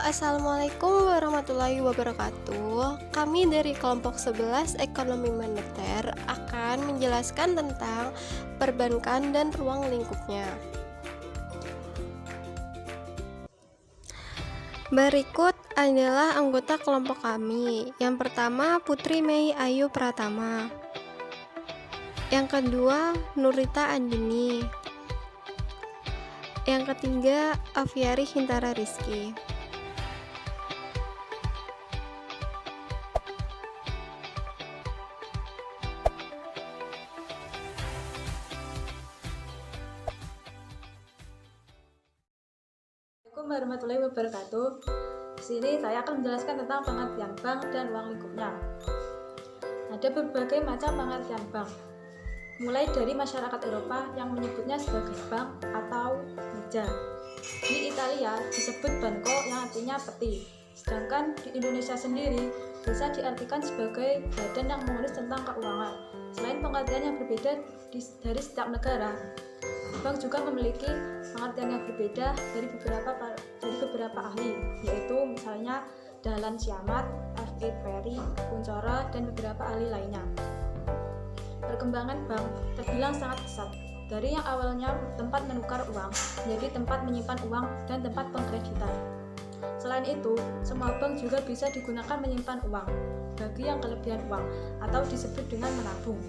Assalamualaikum warahmatullahi wabarakatuh. Kami dari kelompok 11 Ekonomi Moneter akan menjelaskan tentang perbankan dan ruang lingkupnya. Berikut adalah anggota kelompok kami. Yang pertama Putri Mei Ayu Pratama. Yang kedua Nurita Andini. Yang ketiga Aviari Hintara Rizky. Assalamualaikum warahmatullahi wabarakatuh. Di sini saya akan menjelaskan tentang pengertian bank dan ruang lingkupnya. Ada berbagai macam pengertian bank, mulai dari masyarakat Eropa yang menyebutnya sebagai bank atau meja. Di Italia disebut banco yang artinya peti. Sedangkan di Indonesia sendiri bisa diartikan sebagai badan yang mengurus tentang keuangan. Selain pengertian yang berbeda dari setiap negara, bank juga memiliki pengertian yang berbeda dari beberapa ahli, yaitu misalnya Dahlan Siamat, F.A. Perry, Kuncoro, dan beberapa ahli lainnya. Perkembangan bank terbilang sangat pesat, dari yang awalnya tempat menukar uang menjadi tempat menyimpan uang dan tempat pengkreditan. Selain itu, semua bank juga bisa digunakan menyimpan uang bagi yang kelebihan uang atau disebut dengan menabung.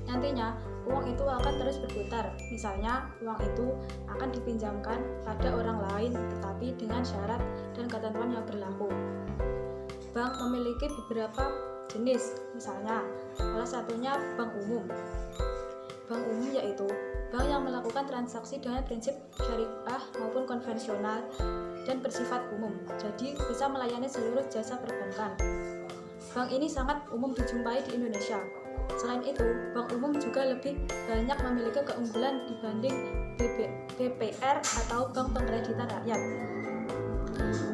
Nantinya, uang itu akan terus berputar. Misalnya, uang itu akan dipinjamkan pada orang lain tetapi dengan syarat dan ketentuan yang berlaku. Bank memiliki beberapa jenis, misalnya salah satunya bank umum. Bank umum yaitu bank yang melakukan transaksi dengan prinsip syariah maupun konvensional dan bersifat umum, jadi bisa melayani seluruh jasa perbankan. Bank ini sangat umum dijumpai di Indonesia. Selain itu, bank umum juga lebih banyak memiliki keunggulan dibanding BPR atau bank pengkreditan rakyat.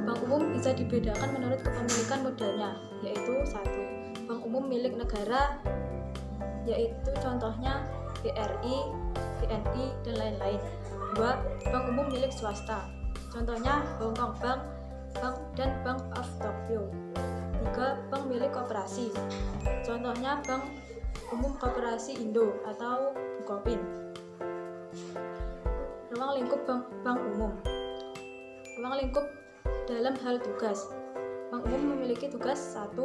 Bank umum bisa dibedakan menurut kepemilikan modalnya, yaitu 1. Bank umum milik negara, yaitu contohnya BRI, BNI, dan lain-lain. 2. Bank umum milik swasta, contohnya Hong Kong Bank, dan Bank of Tokyo. 3. Bank milik koperasi, contohnya Bank Umum Koperasi Indo atau Bukopin. Ruang lingkup bank umum. Ruang lingkup dalam hal tugas. Bank umum memiliki tugas 1.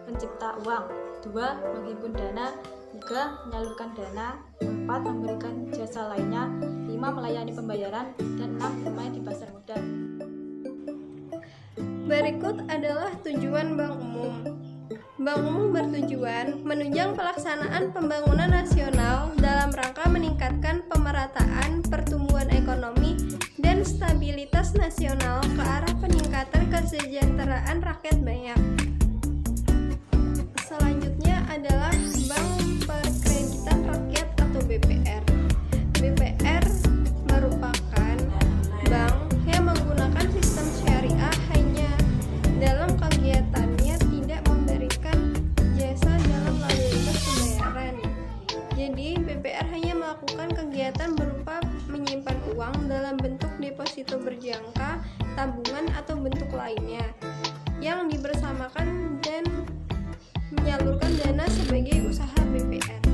Pencipta uang, 2. Menghimpun dana, 3. Menyalurkan dana, 4. Memberikan jasa lainnya, 5. Melayani pembayaran, dan 6. Bermain di pasar modal. Berikut adalah tujuan bank umum. Bank umum bertujuan menunjang pelaksanaan pembangunan nasional dalam rangka meningkatkan pemerataan pertumbuhan ekonomi dan stabilitas nasional ke arah peningkatan kesejahteraan rakyat banyak. Selanjutnya adalah Bank Perkreditan Rakyat atau BPR. BPR merupakan bank yang menggunakan sistem syariah hanya dalam kegiatannya tidak memberikan jasa dalam lalu lintas pembayaran. Jadi BPR hanya melakukan kegiatan berupa menyimpan uang dalam bentuk deposito berjangka, tabungan atau bentuk lainnya yang dibersamakan dan menyalurkan dana sebagai usaha BPR.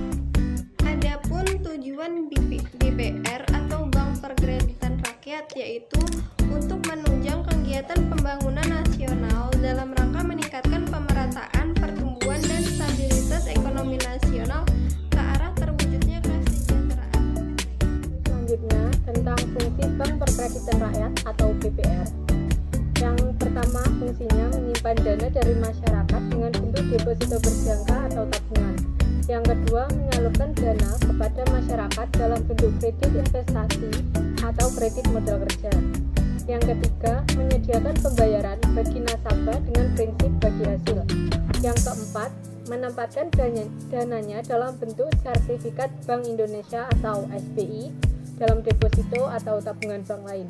Adapun tujuan BPR atau Bank Perkreditan Rakyat yaitu untuk menunjang kegiatan pembangunan nasional dalam rangka meningkatkan pemerataan, pertumbuhan, dan stabilitas ekonomi nasional ke arah terwujudnya kesejahteraan. Selanjutnya tentang fungsi Bank Perkreditan Rakyat atau BPR. Yang pertama, fungsinya menyimpan dana dari masyarakat dengan bentuk deposito berjangka atau tabungan. Yang kedua, menyalurkan dana kepada masyarakat dalam bentuk kredit investasi atau kredit modal kerja. Yang ketiga, menyediakan pembayaran bagi nasabah dengan prinsip bagi hasil. Yang keempat, menempatkan dananya dalam bentuk sertifikat Bank Indonesia atau SBI dalam deposito atau tabungan bank lain.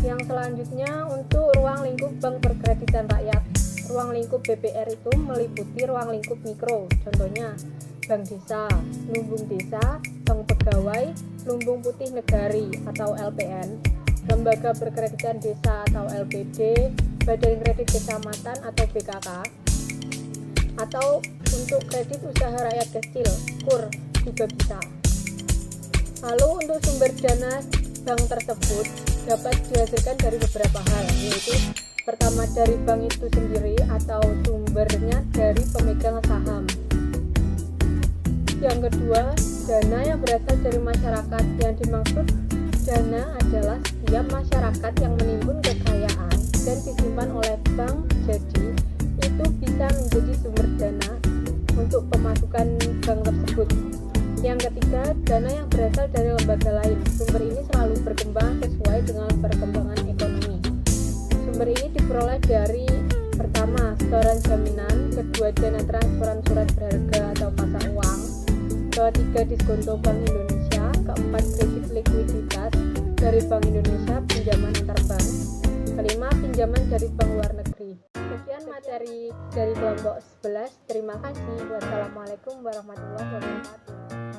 Yang selanjutnya untuk ruang lingkup Bank Perkreditan Rakyat. Ruang lingkup BPR itu meliputi ruang lingkup mikro, contohnya Bank Desa, Lumbung Desa, Bank Pegawai, Lumbung Putih Negari atau LPN, lembaga perkreditan desa atau LPD, badan kredit kecamatan atau BKK, atau untuk kredit usaha rakyat kecil, KUR juga bisa. Lalu untuk sumber dana bank tersebut dapat dihasilkan dari beberapa hal, yaitu pertama dari bank itu sendiri atau sumbernya dari pemegang saham. Yang kedua, dana yang berasal dari masyarakat. Yang dimaksud dana adalah setiap masyarakat yang menimbun kekayaan dan disimpan oleh bank, jadi itu bisa menjadi sumber dana untuk pemasukan bank tersebut. Yang ketiga, dana yang berasal dari lembaga lain. Sumber ini selalu berkembang sesuai dengan perkembangan ekonomi. Sumber ini diperoleh dari pertama, setoran jaminan, kedua, dana transferan surat berharga atau pasar uang, ketiga, diskonto Bank Indonesia, keempat, kredit likuiditas dari Bank Indonesia, pinjaman antar bank, kelima, pinjaman dari bank luar negeri. Sekian materi dari kelompok 11. Terima kasih. Wassalamualaikum warahmatullahi wabarakatuh.